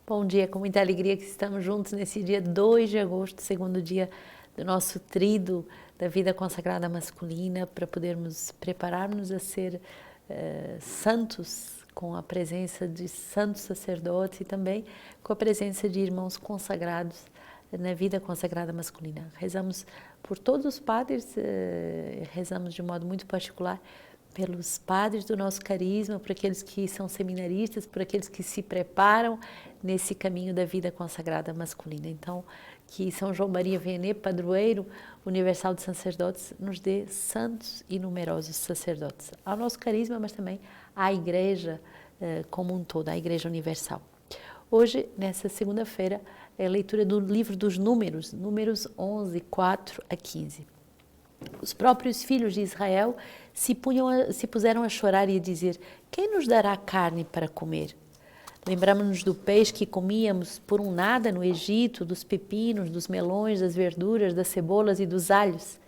Bom dia, com muita alegria que estamos juntos nesse dia 2 de agosto, segundo dia do nosso trido da vida consagrada masculina, para podermos preparar-nos a ser santos com a presença de santos sacerdotes e também com a presença de irmãos consagrados na vida consagrada masculina. Rezamos por todos os padres, rezamos de modo muito particular pelos padres do nosso carisma, por aqueles que são seminaristas, por aqueles que se preparam nesse caminho da vida consagrada masculina. Então, que São João Maria Vianney, padroeiro universal de sacerdotes, nos dê santos e numerosos sacerdotes ao nosso carisma, mas também à Igreja como um todo, à Igreja Universal. Hoje, nessa segunda-feira, é a leitura do livro dos Números, Números 11, 4 a 15. Os próprios filhos de Israel se puseram a chorar e a dizer: quem nos dará carne para comer? Lembramos-nos do peixe que comíamos por um nada no Egito, dos pepinos, dos melões, das verduras, das cebolas e dos alhos.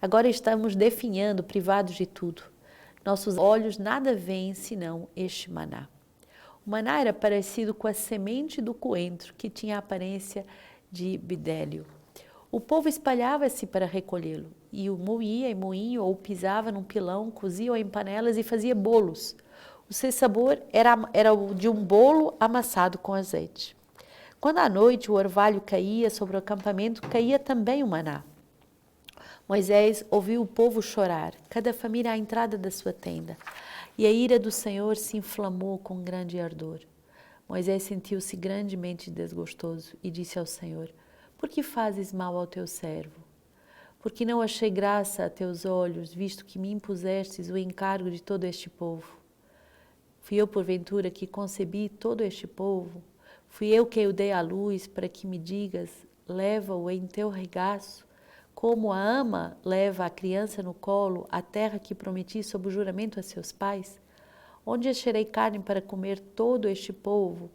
Agora estamos definhando, privados de tudo. Nossos olhos nada veem senão este maná. O maná era parecido com a semente do coentro, que tinha a aparência de bidélio. O povo espalhava-se para recolhê-lo, e o moía em moinho ou pisava num pilão, cozia-o em panelas e fazia bolos. O seu sabor era o de um bolo amassado com azeite. Quando à noite o orvalho caía sobre o acampamento, caía também o maná. Moisés ouviu o povo chorar, cada família à entrada da sua tenda, e a ira do Senhor se inflamou com grande ardor. Moisés sentiu-se grandemente desgostoso e disse ao Senhor: por que fazes mal ao teu servo? Porque não achei graça a teus olhos, visto que me impusestes o encargo de todo este povo. Fui eu, porventura, que concebi todo este povo? Fui eu que o dei à luz, para que me digas: leva-o em teu regaço, como a ama leva a criança no colo, a terra que prometi sob o juramento a seus pais? Onde acharei carne para comer todo este povo,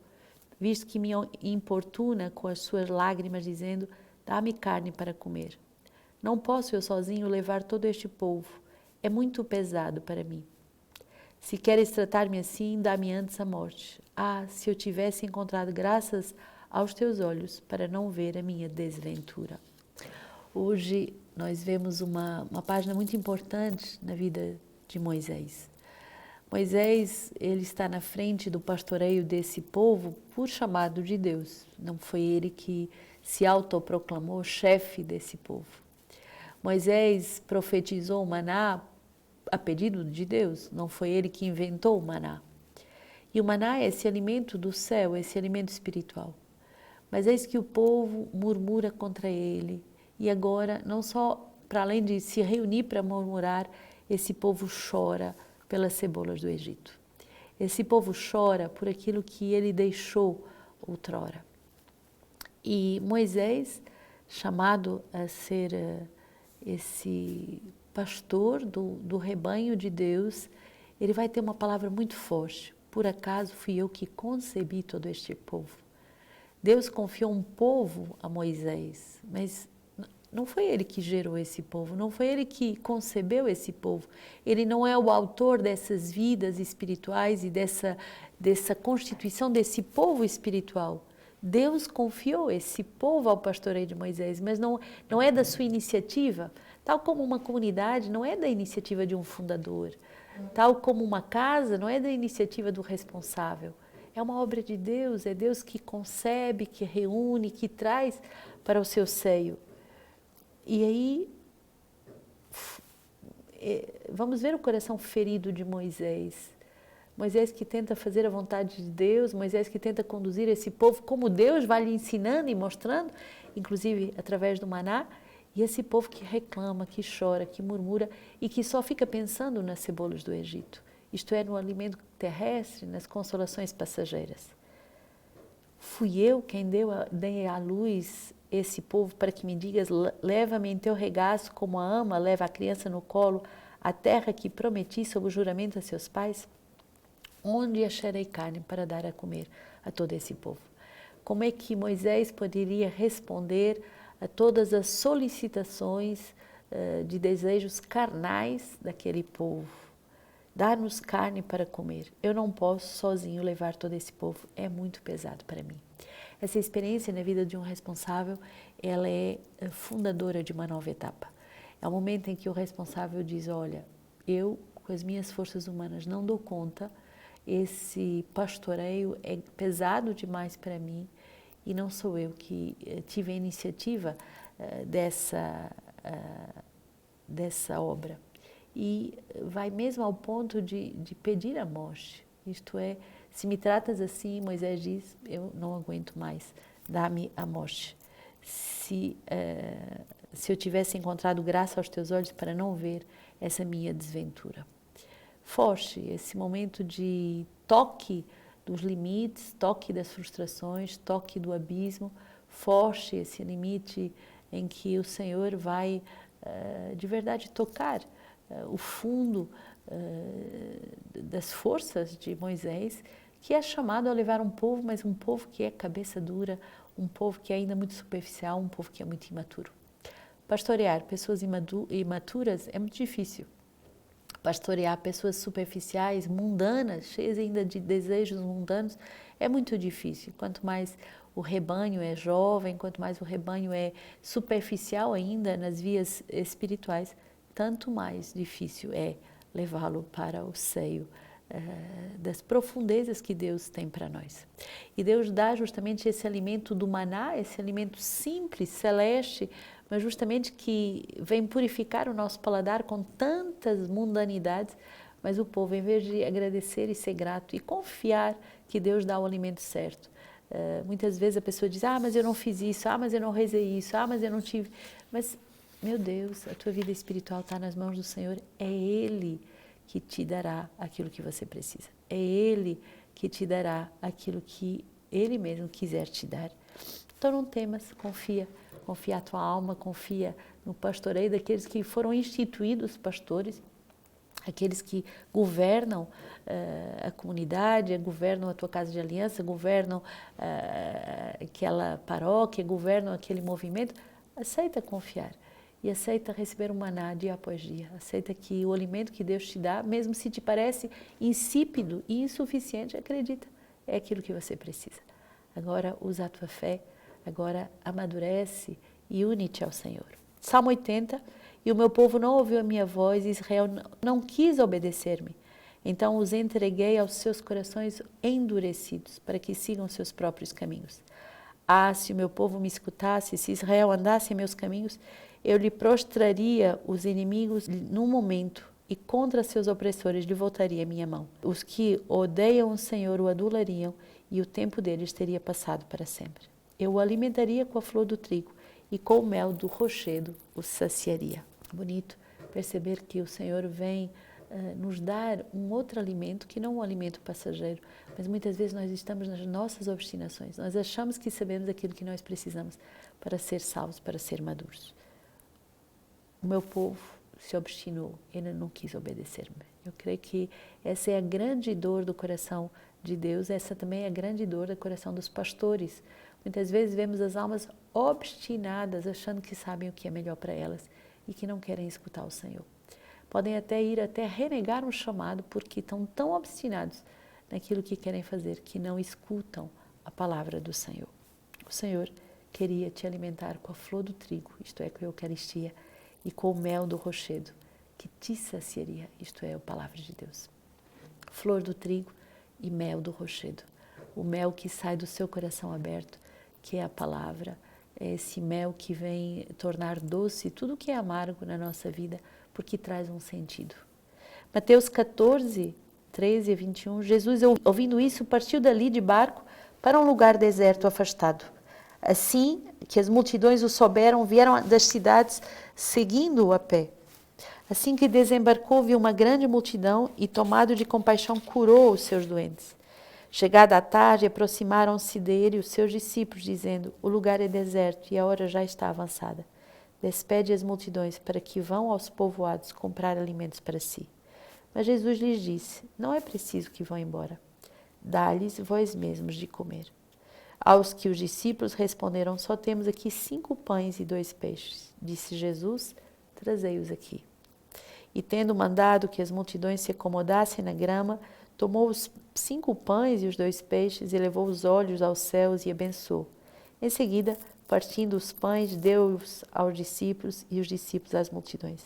visto que me importuna com as suas lágrimas, dizendo: dá-me carne para comer. Não posso eu sozinho levar todo este povo, é muito pesado para mim. Se queres tratar-me assim, dá-me antes a morte. Ah, se eu tivesse encontrado graças aos teus olhos para não ver a minha desventura. Hoje nós vemos uma página muito importante na vida de Moisés. Moisés, ele está na frente do pastoreio desse povo por chamado de Deus. Não foi ele que se autoproclamou chefe desse povo. Moisés profetizou o maná a pedido de Deus, não foi ele que inventou o maná. E o maná é esse alimento do céu, esse alimento espiritual. Mas eis que o povo murmura contra ele. E agora, não só para além de se reunir para murmurar, esse povo chora pelas cebolas do Egito. Esse povo chora por aquilo que ele deixou outrora. E Moisés, chamado a ser esse pastor do rebanho de Deus, ele vai ter uma palavra muito forte. Por acaso fui eu que concebi todo este povo? Deus confiou um povo a Moisés, mas não foi ele que gerou esse povo, não foi ele que concebeu esse povo. Ele não é o autor dessas vidas espirituais e dessa constituição desse povo espiritual. Deus confiou esse povo ao pastoreio de Moisés, mas não é da sua iniciativa. Tal como uma comunidade não é da iniciativa de um fundador. Tal como uma casa não é da iniciativa do responsável. É uma obra de Deus, é Deus que concebe, que reúne, que traz para o seu seio. E aí, vamos ver o coração ferido de Moisés. Moisés que tenta fazer a vontade de Deus, Moisés que tenta conduzir esse povo como Deus vai lhe ensinando e mostrando, inclusive através do maná, e esse povo que reclama, que chora, que murmura e que só fica pensando nas cebolas do Egito, isto é, no alimento terrestre, nas consolações passageiras. Fui eu quem dei à luz esse povo para que me digas: leva-me em teu regaço como a ama leva a criança no colo, a terra que prometi sob o juramento a seus pais? Onde acharei carne para dar a comer a todo esse povo? Como é que Moisés poderia responder a todas as solicitações de desejos carnais daquele povo? Dar-nos carne para comer. Eu não posso sozinho levar todo esse povo, é muito pesado para mim. Essa experiência na vida de um responsável, ela é fundadora de uma nova etapa. É o momento em que o responsável diz, olha, eu com as minhas forças humanas não dou conta, esse pastoreio é pesado demais para mim e não sou eu que tive a iniciativa dessa obra. E vai mesmo ao ponto de pedir a morte. Isto é, se me tratas assim, Moisés diz, eu não aguento mais, dá-me a morte. Se eu tivesse encontrado graça aos teus olhos para não ver essa minha desventura. Foge esse momento de toque dos limites, toque das frustrações, toque do abismo, foge esse limite em que o Senhor vai de verdade tocar o fundo das forças de Moisés, que é chamado a levar um povo, mas um povo que é cabeça dura, um povo que é ainda muito superficial, um povo que é muito imaturo. Pastorear pessoas imaturas é muito difícil. Pastorear pessoas superficiais, mundanas, cheias ainda de desejos mundanos, é muito difícil. Quanto mais o rebanho é jovem, quanto mais o rebanho é superficial ainda nas vias espirituais, tanto mais difícil é levá-lo para o seio das profundezas que Deus tem para nós. E Deus dá justamente esse alimento do maná, esse alimento simples, celeste, mas justamente que vem purificar o nosso paladar com tantas mundanidades, mas o povo, em vez de agradecer e ser grato e confiar que Deus dá o alimento certo, muitas vezes a pessoa diz, mas eu não fiz isso, mas eu não rezei isso, mas eu não tive... Mas, meu Deus, a tua vida espiritual está nas mãos do Senhor, é Ele que te dará aquilo que você precisa. É Ele que te dará aquilo que Ele mesmo quiser te dar. Então não temas, confia a tua alma, confia no pastoreio daqueles que foram instituídos pastores, aqueles que governam a comunidade, governam a tua casa de aliança, governam aquela paróquia, governam aquele movimento. Aceita confiar. E aceita receber um maná dia após dia. Aceita que o alimento que Deus te dá, mesmo se te parece insípido e insuficiente, acredita, é aquilo que você precisa. Agora usa a tua fé, agora amadurece e une-te ao Senhor. Salmo 80, e o meu povo não ouviu a minha voz, e Israel não quis obedecer-me. Então os entreguei aos seus corações endurecidos, para que sigam seus próprios caminhos. Se o meu povo me escutasse, se Israel andasse em meus caminhos, eu lhe prostraria os inimigos num momento e contra seus opressores lhe voltaria a minha mão. Os que odeiam o Senhor o adulariam e o tempo deles teria passado para sempre. Eu o alimentaria com a flor do trigo e com o mel do rochedo o saciaria. Bonito perceber que o Senhor vem nos dar um outro alimento, que não é um alimento passageiro, mas muitas vezes nós estamos nas nossas obstinações. Nós achamos que sabemos aquilo que nós precisamos para ser salvos, para ser maduros. O meu povo se obstinou, ele não quis obedecer-me. Eu creio que essa é a grande dor do coração de Deus, essa também é a grande dor do coração dos pastores. Muitas vezes vemos as almas obstinadas, achando que sabem o que é melhor para elas e que não querem escutar o Senhor. Podem até ir até renegar um chamado porque estão tão obstinados naquilo que querem fazer, que não escutam a palavra do Senhor. O Senhor queria te alimentar com a flor do trigo, isto é, com a Eucaristia, e com o mel do rochedo, que te saciaria, isto é, a palavra de Deus. Flor do trigo e mel do rochedo. O mel que sai do seu coração aberto, que é a palavra, é esse mel que vem tornar doce tudo que é amargo na nossa vida, porque traz um sentido. Mateus 14, 13 e 21, Jesus, ouvindo isso, partiu dali de barco para um lugar deserto, afastado. Assim que as multidões o souberam, vieram das cidades seguindo-o a pé. Assim que desembarcou, viu uma grande multidão e, tomado de compaixão, curou os seus doentes. Chegada a tarde, aproximaram-se dele os seus discípulos, dizendo: o lugar é deserto e a hora já está avançada. Despede as multidões para que vão aos povoados comprar alimentos para si. Mas Jesus lhes disse: não é preciso que vão embora. Dá-lhes vós mesmos de comer. Aos que os discípulos responderam: só temos aqui 5 pães e 2 peixes. Disse Jesus: trazei-os aqui. E tendo mandado que as multidões se acomodassem na grama, tomou os 5 pães e os 2 peixes e levou os olhos aos céus e abençoou. Em seguida, partindo os pães, deu-os aos discípulos e os discípulos às multidões.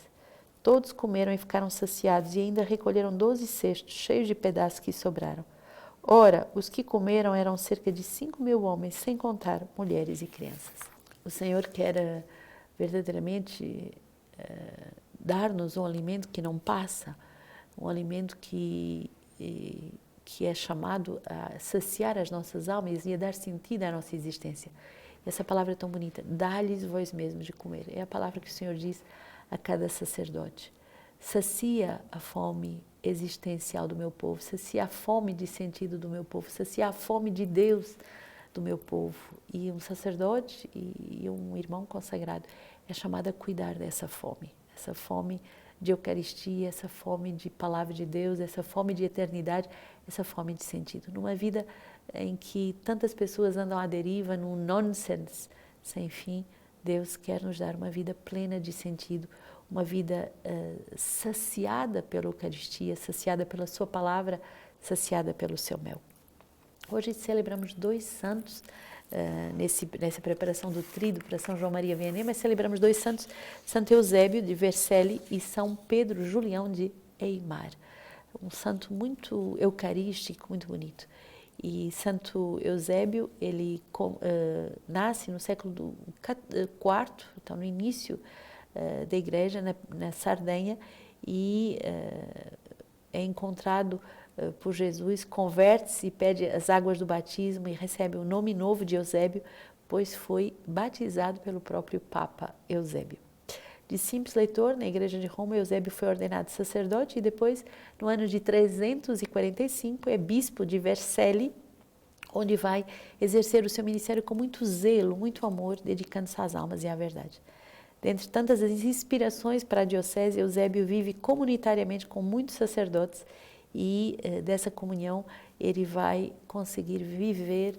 Todos comeram e ficaram saciados e ainda recolheram 12 cestos cheios de pedaços que sobraram. Ora, os que comeram eram cerca de 5.000 homens, sem contar mulheres e crianças. O Senhor quer verdadeiramente dar-nos um alimento que não passa, um alimento que é chamado a saciar as nossas almas e a dar sentido à nossa existência. Essa palavra é tão bonita, dá-lhes vós mesmos de comer. É a palavra que o Senhor diz a cada sacerdote. Sacia a fome existencial do meu povo, sacia a fome de sentido do meu povo, sacia a fome de Deus do meu povo. E um sacerdote e um irmão consagrado é chamado a cuidar dessa fome, essa fome de Eucaristia, essa fome de palavra de Deus, essa fome de eternidade, essa fome de sentido. Numa vida em que tantas pessoas andam à deriva, num nonsense sem fim, Deus quer nos dar uma vida plena de sentido, uma vida saciada pela Eucaristia, saciada pela sua palavra, saciada pelo seu mel. Hoje celebramos 2 santos, nessa preparação do tríduo para São João Maria Vianney, mas celebramos 2 santos, Santo Eusébio de Vercelli e São Pedro Julião de Eimar. Um santo muito eucarístico, muito bonito. E Santo Eusébio, ele nasce no século IV, então no início da igreja, na Sardenha, e é encontrado por Jesus, converte-se e pede as águas do batismo e recebe o nome novo de Eusébio, pois foi batizado pelo próprio Papa Eusébio. De simples leitor, na igreja de Roma, Eusébio foi ordenado sacerdote e depois, no ano de 345, é bispo de Vercelli, onde vai exercer o seu ministério com muito zelo, muito amor, dedicando-se às almas e à verdade. Dentre tantas as inspirações para a diocese, Eusébio vive comunitariamente com muitos sacerdotes e dessa comunhão ele vai conseguir viver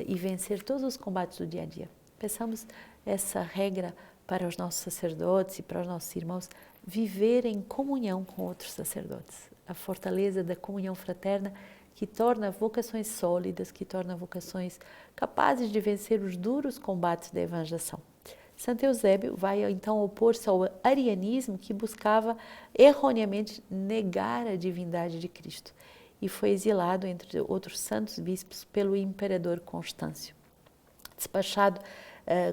e vencer todos os combates do dia a dia. Peçamos essa regra para os nossos sacerdotes e para os nossos irmãos, viver em comunhão com outros sacerdotes. A fortaleza da comunhão fraterna que torna vocações sólidas, que torna vocações capazes de vencer os duros combates da evangelização. Santo Eusébio vai então opor-se ao arianismo que buscava erroneamente negar a divindade de Cristo e foi exilado, entre outros santos bispos, pelo imperador Constâncio. Despachado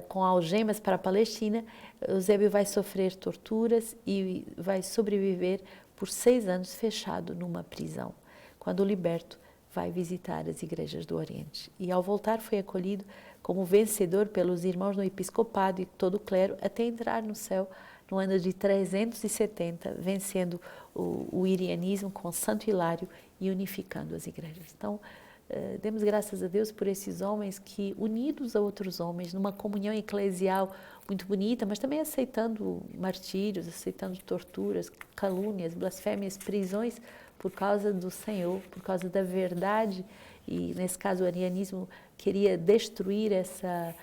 com algemas para a Palestina, Eusébio vai sofrer torturas e vai sobreviver por 6 anos fechado numa prisão. Quando liberto, vai visitar as igrejas do Oriente. E ao voltar foi acolhido como vencedor pelos irmãos no episcopado e todo o clero até entrar no céu no ano de 370, vencendo o irianismo com Santo Hilário e unificando as igrejas. Então, demos graças a Deus por esses homens que, unidos a outros homens, numa comunhão eclesial muito bonita, mas também aceitando martírios, aceitando torturas, calúnias, blasfêmias, prisões, por causa do Senhor, por causa da verdade, e nesse caso o arianismo queria destruir essa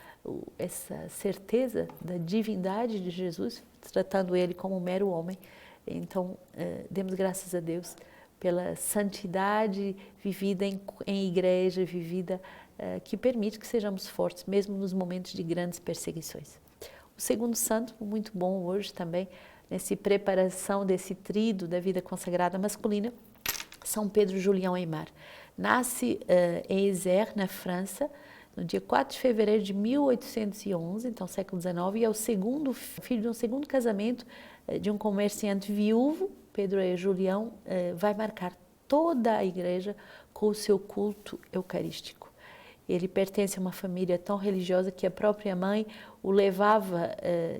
certeza da divindade de Jesus, tratando ele como um mero homem. Então, demos graças a Deus pela santidade vivida em igreja, vivida que permite que sejamos fortes, mesmo nos momentos de grandes perseguições. O segundo santo, muito bom hoje também, nessa preparação desse tríduo da vida consagrada masculina, São Pedro Julião Eimar. Nasce em Isère, na França, no dia 4 de fevereiro de 1811, então século XIX, e é o filho de um segundo casamento de um comerciante viúvo. Pedro Julião vai marcar toda a igreja com o seu culto eucarístico. Ele pertence a uma família tão religiosa que a própria mãe o levava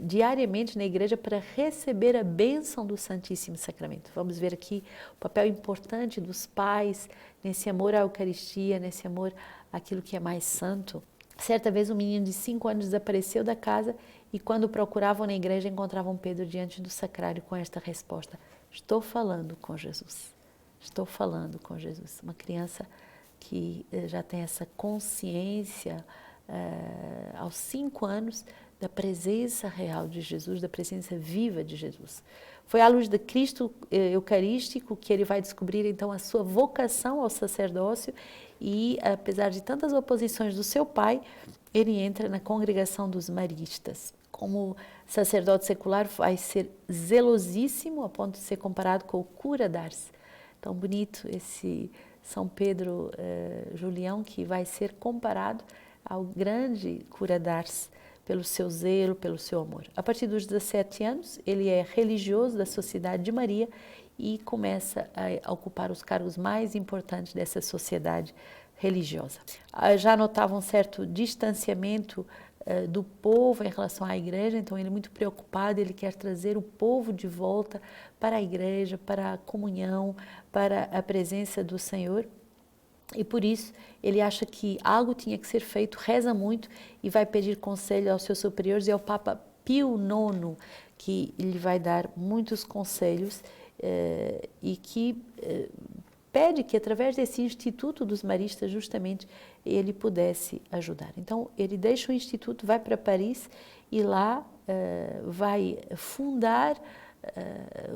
diariamente na igreja para receber a bênção do Santíssimo Sacramento. Vamos ver aqui o papel importante dos pais nesse amor à Eucaristia, nesse amor àquilo que é mais santo. Certa vez um menino de 5 anos desapareceu da casa e quando o procuravam na igreja encontravam Pedro diante do sacrário com esta resposta: estou falando com Jesus. Estou falando com Jesus. Uma criança que já tem essa consciência aos 5 anos da presença real de Jesus, da presença viva de Jesus. Foi à luz do Cristo eucarístico que ele vai descobrir então a sua vocação ao sacerdócio e, apesar de tantas oposições do seu pai, ele entra na congregação dos maristas. Como sacerdote secular, vai ser zelosíssimo, a ponto de ser comparado com o cura d'Ars. Tão bonito esse São Pedro Julião, que vai ser comparado ao grande cura d'Ars, pelo seu zelo, pelo seu amor. A partir dos 17 anos, ele é religioso da Sociedade de Maria e começa a ocupar os cargos mais importantes dessa sociedade religiosa. Já notava um certo distanciamento do povo em relação à igreja, então ele é muito preocupado, ele quer trazer o povo de volta para a igreja, para a comunhão, para a presença do Senhor. E por isso ele acha que algo tinha que ser feito, reza muito e vai pedir conselho aos seus superiores e ao Papa Pio IX, que lhe vai dar muitos conselhos e que pede que através desse Instituto dos Maristas justamente ele pudesse ajudar. Então ele deixa o Instituto, vai para Paris e lá vai fundar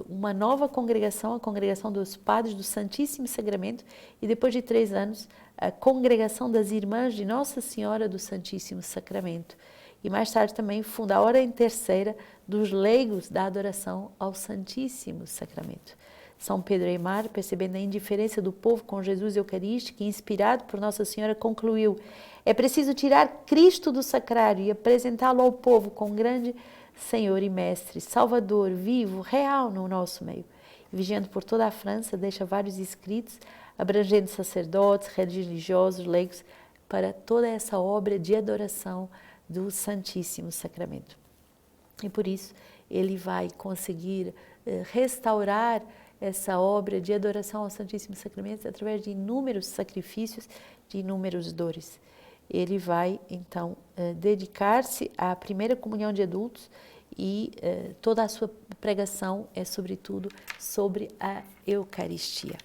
uma nova congregação, a Congregação dos Padres do Santíssimo Sacramento, e depois de 3 anos, a Congregação das Irmãs de Nossa Senhora do Santíssimo Sacramento. E mais tarde também funda a Ordem Terceira dos Leigos da Adoração ao Santíssimo Sacramento. São Pedro Aimar, percebendo a indiferença do povo com Jesus Eucarístico e inspirado por Nossa Senhora, concluiu: é preciso tirar Cristo do sacrário e apresentá-lo ao povo com grande Senhor e Mestre, Salvador, vivo, real no nosso meio. E, vigiando por toda a França, deixa vários escritos, abrangendo sacerdotes, religiosos, leigos, para toda essa obra de adoração do Santíssimo Sacramento. E por isso ele vai conseguir restaurar essa obra de adoração ao Santíssimo Sacramento através de inúmeros sacrifícios, de inúmeras dores. Ele vai, então, dedicar-se à primeira comunhão de adultos e toda a sua pregação é, sobretudo, sobre a Eucaristia.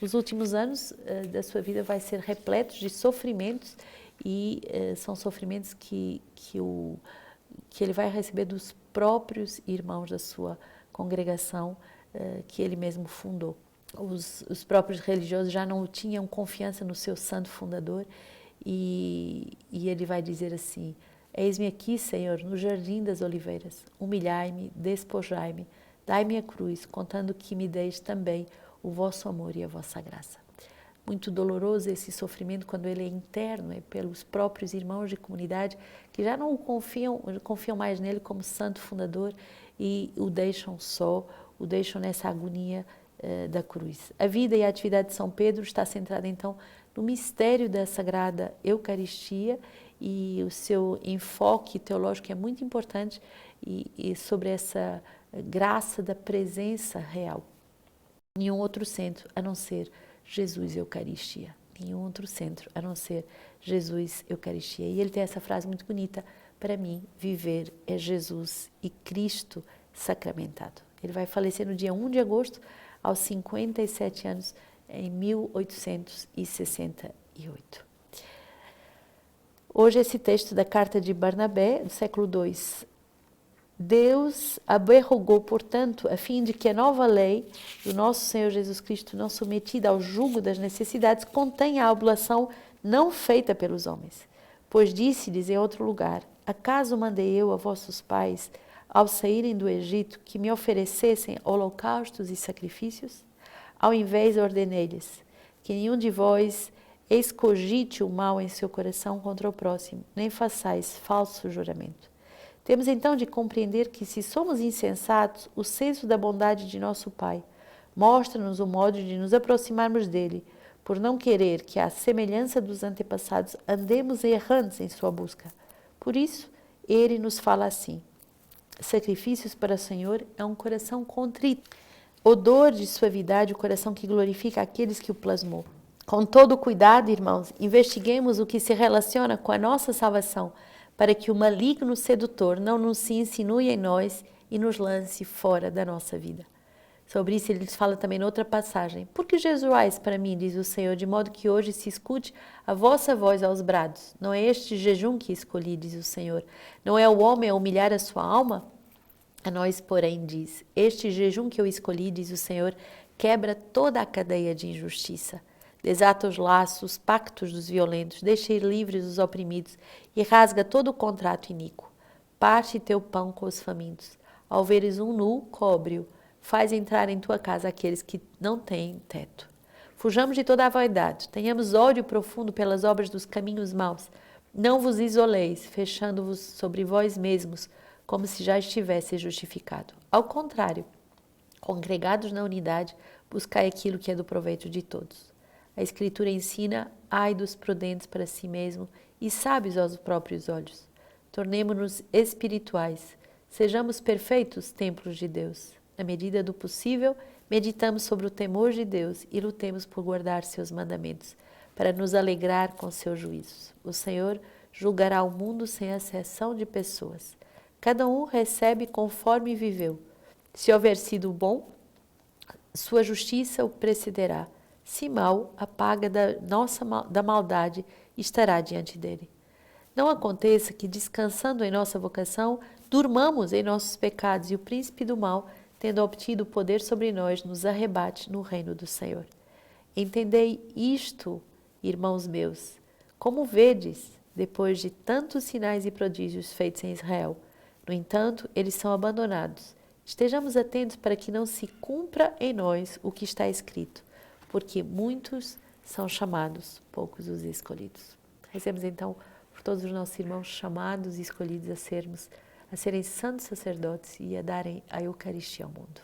Nos últimos anos da sua vida vai ser repletos de sofrimentos e são sofrimentos que ele vai receber dos próprios irmãos da sua congregação que ele mesmo fundou. Os próprios religiosos já não tinham confiança no seu santo fundador e ele vai dizer assim: eis-me aqui, Senhor, no jardim das oliveiras, humilhai-me, despojai-me, dai-me a cruz, contando que me deis também o vosso amor e a vossa graça. Muito doloroso esse sofrimento quando ele é interno, é pelos próprios irmãos de comunidade que já não confiam mais nele como santo fundador e o deixam só, o deixam nessa agonia da cruz. A vida e a atividade de São Pedro está centrada então no mistério da Sagrada Eucaristia e o seu enfoque teológico é muito importante e sobre essa graça da presença real. Nenhum outro centro a não ser Jesus Eucaristia. Nenhum outro centro a não ser Jesus Eucaristia. E ele tem essa frase muito bonita: para mim, viver é Jesus e Cristo sacramentado. Ele vai falecer no dia 1 de agosto, aos 57 anos, em 1868. Hoje esse texto da carta de Barnabé, do século II. Deus abrogou, portanto, a fim de que a nova lei do nosso Senhor Jesus Cristo, não submetida ao jugo das necessidades, contenha a oblação não feita pelos homens. Pois disse-lhes em outro lugar: acaso mandei eu a vossos pais, ao saírem do Egito, que me oferecessem holocaustos e sacrifícios? Ao invés, ordenei-lhes que nenhum de vós escogite o mal em seu coração contra o próximo, nem façais falso juramento. Temos então de compreender que, se somos insensatos, o senso da bondade de nosso Pai mostra-nos o modo de nos aproximarmos dele, por não querer que, à semelhança dos antepassados, andemos errantes em sua busca. Por isso, ele nos fala assim: sacrifícios para o Senhor é um coração contrito, odor de suavidade, o coração que glorifica aqueles que o plasmou. Com todo cuidado, irmãos, investiguemos o que se relaciona com a nossa salvação, para que o maligno sedutor não se insinue em nós e nos lance fora da nossa vida. Sobre isso ele fala também em outra passagem: porque jejuais para mim, diz o Senhor, de modo que hoje se escute a vossa voz aos brados? Não é este jejum que escolhi, diz o Senhor. Não é o homem a humilhar a sua alma? A nós, porém, diz: este jejum que eu escolhi, diz o Senhor, quebra toda a cadeia de injustiça. Desata os laços, os pactos dos violentos, deixa ir livres os oprimidos e rasga todo o contrato iníquo. Parte teu pão com os famintos. Ao veres um nu, cobre-o. Faz entrar em tua casa aqueles que não têm teto. Fujamos de toda a vaidade, tenhamos ódio profundo pelas obras dos caminhos maus. Não vos isoleis, fechando-vos sobre vós mesmos, como se já estivesse justificado. Ao contrário, congregados na unidade, buscai aquilo que é do proveito de todos. A Escritura ensina, ai dos prudentes para si mesmo e sábios aos próprios olhos. Tornemo-nos espirituais, sejamos perfeitos templos de Deus. Na medida do possível, meditamos sobre o temor de Deus e lutemos por guardar seus mandamentos, para nos alegrar com seus juízos. O Senhor julgará o mundo sem exceção de pessoas. Cada um recebe conforme viveu. Se houver sido bom, sua justiça o precederá. Se mal, a paga da maldade estará diante dele. Não aconteça que, descansando em nossa vocação, durmamos em nossos pecados e o príncipe do mal, tendo obtido poder sobre nós, nos arrebate no reino do Senhor. Entendei isto, irmãos meus. Como vedes, depois de tantos sinais e prodígios feitos em Israel, no entanto, eles são abandonados. Estejamos atentos para que não se cumpra em nós o que está escrito, porque muitos são chamados, poucos os escolhidos. Recebemos então por todos os nossos irmãos chamados e escolhidos a serem santos sacerdotes e a darem a Eucaristia ao mundo.